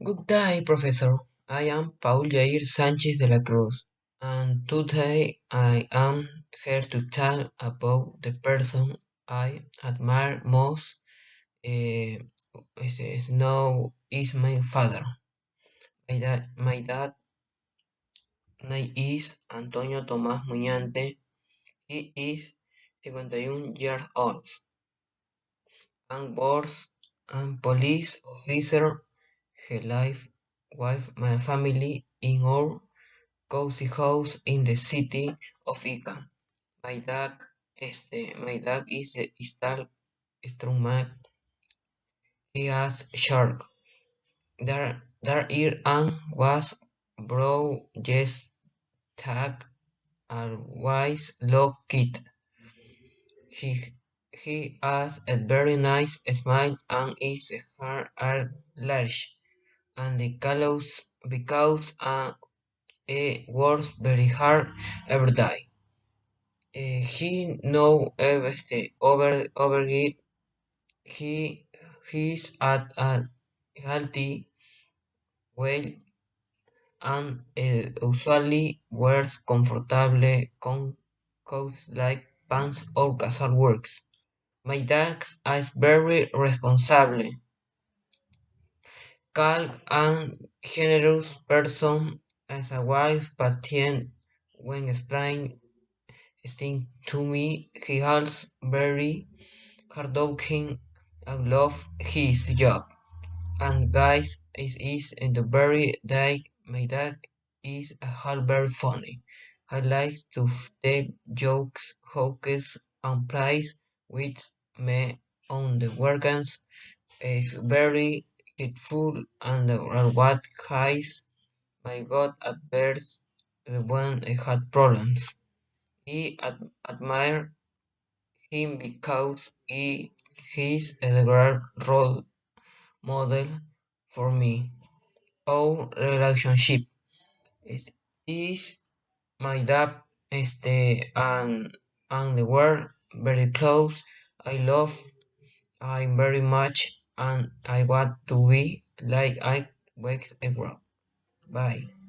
Good day, Professor. I am Paul Jair Sanchez de la Cruz, and today I am here to talk about the person I admire most. Snow is my father. My dad name is Antonio Tomás Muñante. He is 51 years old and works and police officer. He live with my family in our cozy house in the city of Ica. My dad is a strongman. He has shark. Their ear and was brow just tag and wise look kid. He he has a very nice smile and his hair are large and the colors because he works very hard every day. He know everything over it. He he's at a healthy weight and usually wears comfortable coats like pants or casual works. My dad is very responsible, calm and generous person as a wife, but when explaining things to me, he also very hardworking and love his job. And guys, it is in the very day my dad is a whole very funny. I like to tell jokes, hokes, and plays with me on the weekends. Is very helpful and what guys my God adveres when I had problems. He admire him because he's a great role model for me. Our relationship is my dad and the world very close. I love I very much and I want to be like I wake up. Bye.